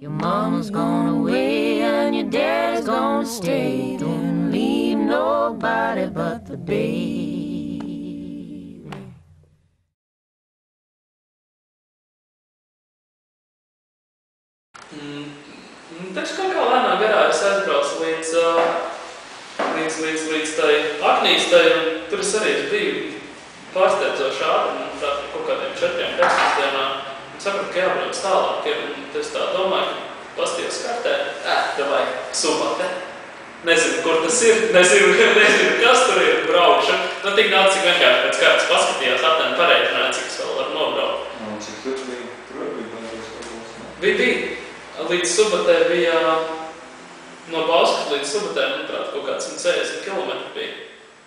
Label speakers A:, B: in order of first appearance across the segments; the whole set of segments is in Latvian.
A: Your mama's gone away and your dad's gonna stay. Don't leave nobody but the baby.
B: Taču kaut kā lēnā garā es aizbraucu līdz tai Aknīstai, un tur es arī biju pārsteidzoši ātri, tā kaut kādiem 4-5 dienām. Un sapratu, ka jābrauc tālāk, un es tā domāju, ka pastījos kartē, davai, Subate. Nezinu, kur tas ir, nezinu, kas tur ir, braukšu. Nu, tik daudz, cik vienkārši pēc kārtas paskatījās, aptēm pareiķināju, cik es vēl varu nobraukt.
C: Cik tur bija? Tur bija baigos varbūt, ne?
B: Bija. Līdz Subatē bija, no Bauskas līdz Subatē, manuprāt, kaut kāds 160 km bija.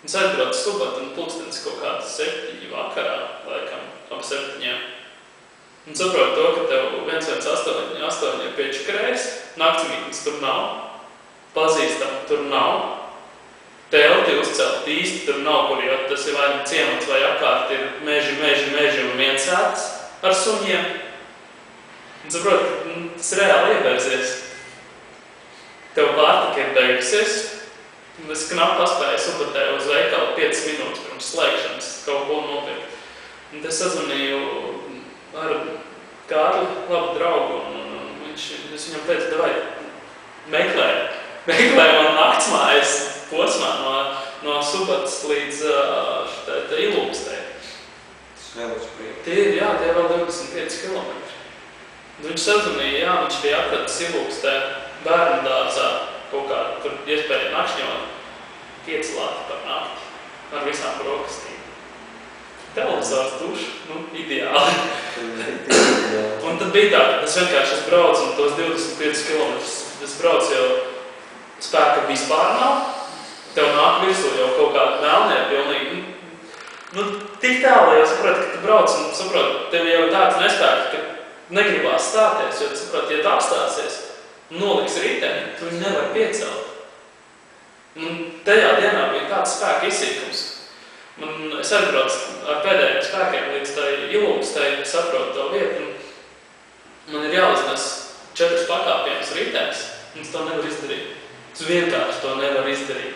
B: Un es aizbraucu Subatu un pulkstenis kaut kāds 7 vakarā, laikam, ap 7. Un saprotu to, ka tev 118 ir piečakarējis, naktsmītnes tur nav, pazīstam tur nav, telti uzcelt īsti tur nav, kur jau tas ir vai nu ciemats vai apkārt ir meži un viens ēts ar suņiem. Un saprotu, ka tas reāli iebērzies. Tev pārtika ir beigusies, un es knapi paspēju Subatē uz veikalu 5 minūtes pirms slēgšanas kaut ko nopirkt. Un es sazvanīju ar Kārli, labu draugu, un es viņam teicu, davai, meklē man naktsmājas posmā no Subatas līdz Ilūkstei.
C: Tas vēl uz priekšu.
B: Tie ir vēl 25 km. Viņš sazvanīja, viņš bija atratis Ilūkstē bērnu dārzā kaut kā, tur iespēja nakšņot 5 lati par nakti ar visām brokastīm. Televizors, duša, ideāli. Un tad bija tā, ka es vienkārši braucu un tos 25 km es braucu jau spēka vispār nav. Tev nāk virsū jau kaut kāda melnie pilnīgi. Tik tālu jau saprot, ka tu brauc un saprot, tev jau tāds nespēks, ka negribās stāties, jo, saprot, ja tu apstāsies un noliks riteni, tu viņu nevar piecelt. Un tajā dienā bija tāds spēka izsīkums. Es aizbraucu ar pēdējiem spēkiem līdz tai Ilūkstei, saprotu to vietu, un man ir jāuznes 4 pakāpienus ritenis, un es to nevaru izdarīt. Es vienkārši to nevaru izdarīt.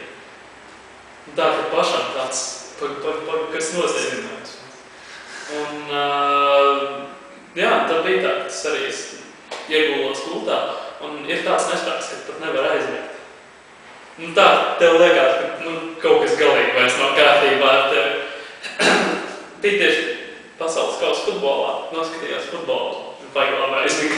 B: Un tā ir pašam tāds, kas nozīmēts. Un, tad bija tā, ka tas arī iegulos gultā, un ir tāds nespēks, ka pat nevar aizmiegt. Tā, tev liekas, ka kaut kas galīgi vairs nav kārtībā ar tevi. Bija tieši pasaules kausa futbolā, noskatījās futbolu, baigi labi aizmigt.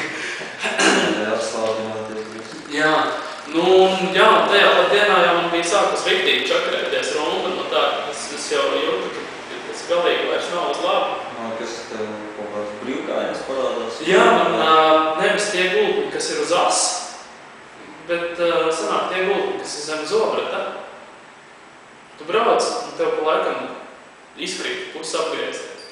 B: Tajā pat dienā jau man bija sākus riktīgi čakarēties rumba, tā, es jau jūtu, ka tas galīgi vairs nav uz labu.
C: Kas tev kaut kāds brīvkājums parādās?
B: Jā, man nevis tie gultni, kas ir uz as, bet sanāk tie gultni, kas ir zem zobrata. Tu brauc, un tev pa laikam izkrīt pusapgrieziens.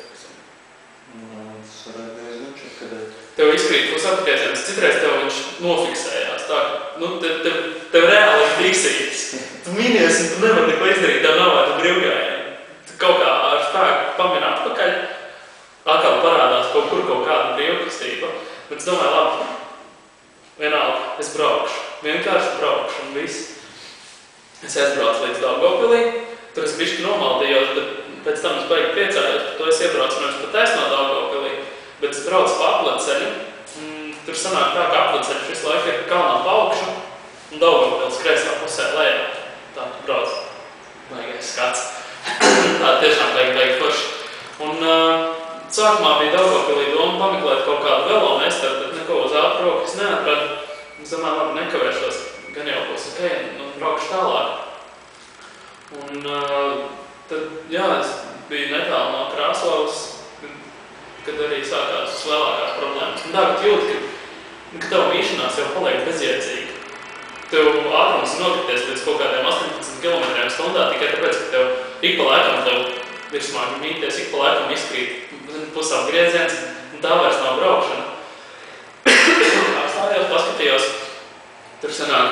C: Tas varētu diezgan čakarēt.
B: Tev izkrīt pusapgrieziens, citreiz tev viņš nofiksējās. Tā, tev reāli ir fiksītas. Tu minies, un tu nevar neko izdarīt, tev nav vārdu brīvgājienu. Tu kaut kā ar spēku pamini atpakaļ, atkal parādās kaut kāda brīvkustība. Bet es domāju, labi, vienalga, es braukšu. Vienkārši braukšu un viss. Es aizbraucu līdz Daugavpilī, tur es bišķi nomaldījos, bet pēc tam es baigi priecājos, par to es iebraucu nevis pa taisno Daugavpilī, bet es braucu pa apledceļu. Tur sanāk tā, ka apledceļš visu laiku ir kalnā pa augšu un Daugavpils kreisā pusē lejā. Tā tu brauc. Baigais skats. Tā tiešām baigi forši. Un sākumā bija Daugavpilī doma pameklēt kaut kādu velomeistaru, bet neko uz ātru roku es neatradu. Es domāju, labi, nekavēšos, gan jau būs ok, un braukšu tālāk. Un tad, es biju netālu no Krāslavas, kad arī sākās lielākās problēmas. Un tagad jūt, ka tev mīšanās jau paliek bezjēdzīga. Tev ātrums nokrities pēc kaut kādiem 18 km/h tikai tāpēc, ka tev ik pa laikam tev virsmāki mīties, ik pa laikam izkrīt pusapgrieziens, un tā vairs nav braukšana. Apstājos, paskatījos, tur sanāk,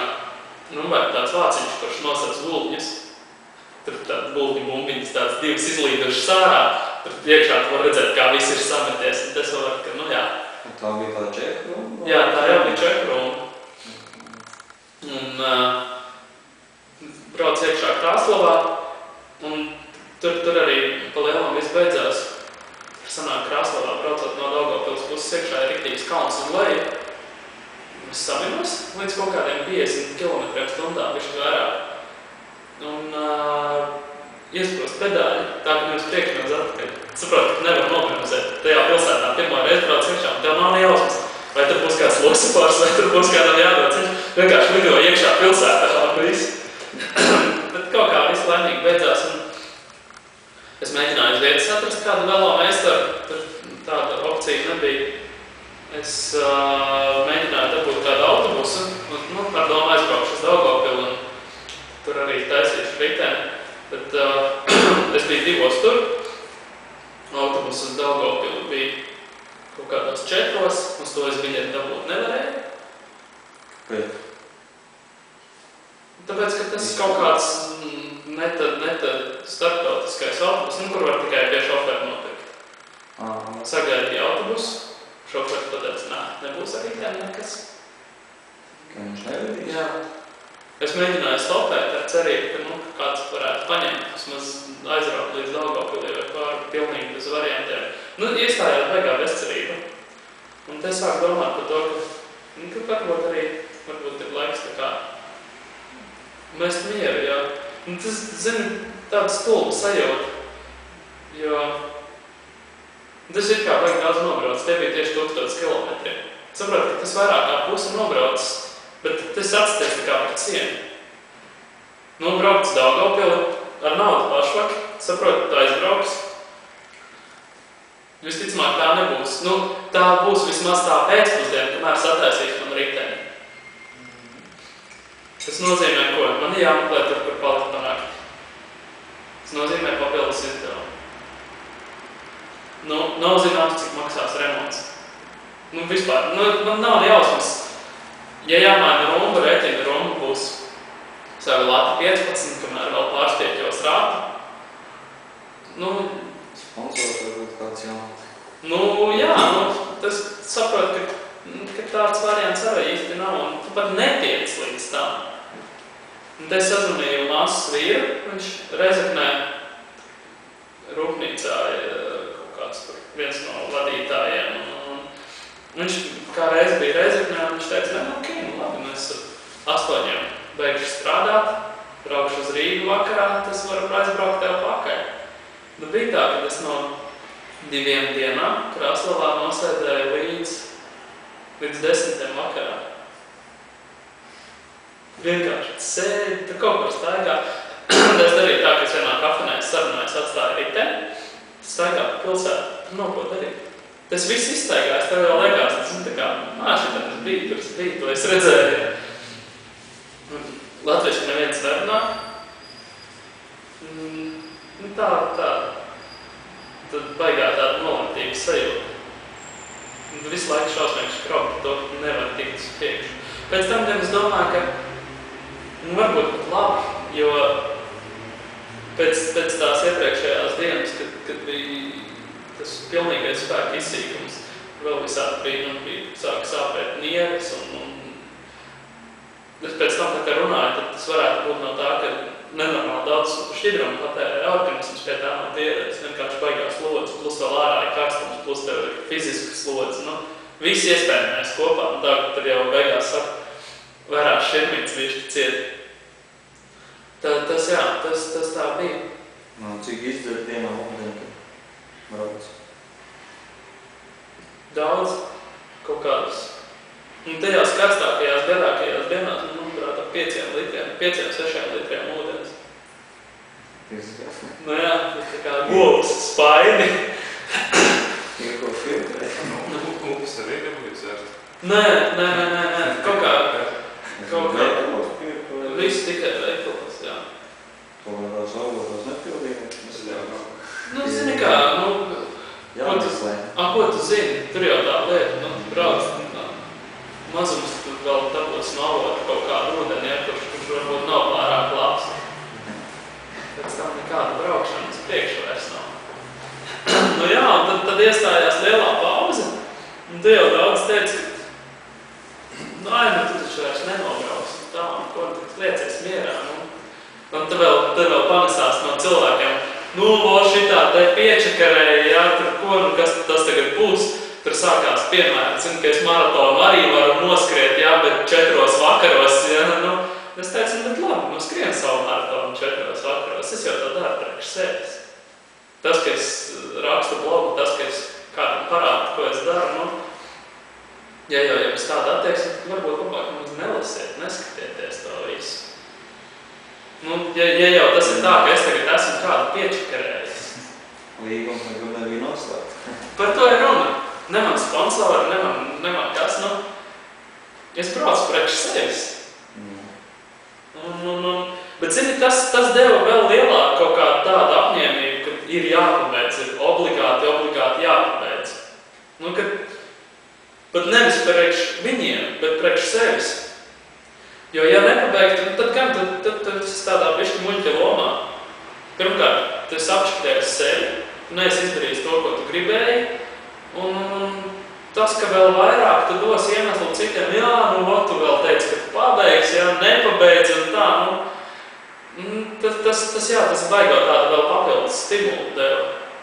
B: tāds vāciņš, kurš nosēc gultņus. Tur tādas gultņu bumbiņas, tādas 2 izlīdušas ārā, tur iekšā tu var redzēt, kā viss ir sameties, un tas vēl var, ka,
C: Tā bija tāda čeku rumba?
B: Jā, tā jau bija čeku es savinos līdz kaut kādiem 50 km/h, bišķi vairāk. Un iesprost pedāļi, tā ka nevis priekš, nevis atpakaļ. Saprot, ka nevar nobremzēt. Tajā pilsētā pirmā reize brauc iekšā, un tev nav ne jausmas. Vai tur būs kāds loksapārs, vai tur būs kādam jādod ceļš. Vienkārši lido iekšā pilsētā, un viss. Bet kaut kā viss laimīgi beidzās, un es mēģināju uz vietas atrast kādu velo meistaru, tur tāda opcija nebija. Es mēģināju dabūt kādu autobusu, un par domu aizbraukšu uz Daugavpilu, un tur arī taisīšu riteni. Bet es biju 2 tur, autobusu uz Daugavpilu bija kaut kādos 4, uz to es biļeti dabūt nevarēju.
C: Kāpēc?
B: Tāpēc, ka tas kaut kāds neta starptautiskais autobus, kur var tikai pie šoferi nopirkt. Sagaidīja autobusu. Šoferi pateica, nebūs arī tā nekas.
C: Ka viņš nevedīs?
B: Jā. Es mēģināju stopēt ar cerību, ka kāds varētu paņemt, vismaz aizraukt līdz Daugavpilī vai pāri pilnīgi bez variantiem. Iestājās baigā bezcerība. Un te sāk domāt par to, ka varbūt ir laiks tā kā mest mieru, jā. Un tas, tāda stulba sajūta, jo tas ir kā baigi daudz nobrauc, tie bija tieši 1000 kilometriem. Saprot, ka tas vairāk kā pusi nobrauc, bet tas atsties tā kā par cienu. Brauc Daugavpili ar naudu pašvaki, saprot, tā aizbrauks. Visticamāk tā nebūs. Tā būs vismaz tā pēcpusdiena, kamēr sataisīšu man riteni. Tas nozīmē, ko? Man jāmeklē tur, kur palikt panākt. Tas nozīmē papildus izdevumu. Nav zināms, cik maksās remonts. Vispār, man nav jausmas. Ja jāmaina rumba, rēķina rumba būs savu lati 15, kamēr vēl pārspieķos rātu.
C: Sponsors varbūt kāds jauns.
B: Jā, tas saprot, ka tāds variants arī īsti nav, un tu pat netiec līdz tam. Un te sazvanīju māsas vīru, viņš Rezeknē rūpnīcā kaut kāds viens no vadītājiem. Viņš kā reiz bija Rezeknē, un viņš teica, labi, mēs 8 beigšu strādāt, braukšu uz Rīgu vakarā, tas var aizbraukt tev pakaļ. Bija tā, ka es no 2 dienām Krāslavā nosēdēju līdz 10 vakarā. Vienkārši sēdi, tu kaut kur staigā. Es darīju tā, ka es vienā kafenē sarunājos atstāju riteni, staigā pa pilsētu, tur nav ko darīt. Tas viss izstaigās, tev jau liekas, šitam es biju, to es redzēju. Latvieši neviens nerunā. Tad baigā tāda nolemtīga sajūta. Visu laiku šausmīgi skrauti, to nevar tikt uz priekšu. Pēc tam, kad es domāju, ka varbūt pat labi, jo pēc tās iepriekšējās dienas, kad bija tas pilnīgais spēka izsīkums, vēl visādi bija sāka sāpēt nieres, un es pēc tam, kā runāju, tad tas varētu būt no tā, ka nenormāli daudz šķidrumu patērē organisms, pie tā nav pieredze, vienkārši baigās slodzi, plus vēl ārā ir karstums, plus tev ir fiziska slodzi. Visi iespējamais kopā, un tā, ka tad jau beigās saka, vairāk širmīts višķi ciet. Tas tā bija.
C: Cik izdara dienā ūdeni, kad brauc?
B: Daudz, kaut kādas. Un tajās karstākajās, garākajās dienās, manuprāt, ap 5-6 litriem ūdens. Jā, tas tā kā govs, spaini.
C: Ir ko filtrēt?
D: Upes arī nebūtu dzert?
B: Nē, kaut kā. Viss tikai veikalos, jā.
C: Kaut kādās augotos nepildījums?
B: Zini kā, ko tu zini? Tur jau tā lieta, brauc, mazums tur vēl dabūs no avota kaut kādu ūdeni, kurš varbūt nav pārāk labs. Pēc tam nekāda braukšanas priekšu vairs nav. Jā, un tad iestājās lielā pauze, un tu jau daudz teici, ka tu taču vairs nenobrauks, un tā, un ko tu liecies mierā. Un tad vēl panesās no cilvēkiem, šitā te piečakarēja, jā, tur kas tas tagad būs. Tur sākās piemēram, ka es maratonu arī varu noskriet, jā, bet bet labi, nu skrien savu maratonu 4 vakaros, es jau to daru priekš sevis. Tas, ka es rakstu blogu, tas, ka es kādam parādu, ko es daru, nu, ja jau jums tāda attieksme, tad varbūt labāk mums nelasiet, neskatieties to visu. Nu, ja jau tas ir tā, ka es tagad esmu kādu piečakarējis.
C: Līgums nekur nebija noslēgts.
B: Par to ir runa. Ne man sponsori, ne man kas, nu. Es braucu priekš sevis. Bet, zini, tas deva vēl lielāku kaut kādu tādu apņēmību, ka ir jāpabeidz, ir obligāti jāpabeidz. Nu, kad pat nevis priekš viņiem, bet priekš sevis. Jo, ja nepabeigtu, tad gan, tad es tādā bišķi muļķa lomā. Pirmkārt, tu esi apšķirējis sevi, tu neesi izdarījis to, ko tu gribēji, un tas, ka vēl vairāk tu dos iemeslu citiem, jā, nu, tu vēl teici, ka tu pabeigsi, jā, nepabeidz, un tā, nu, tas baigā tādu vēl papildus stimulu deva.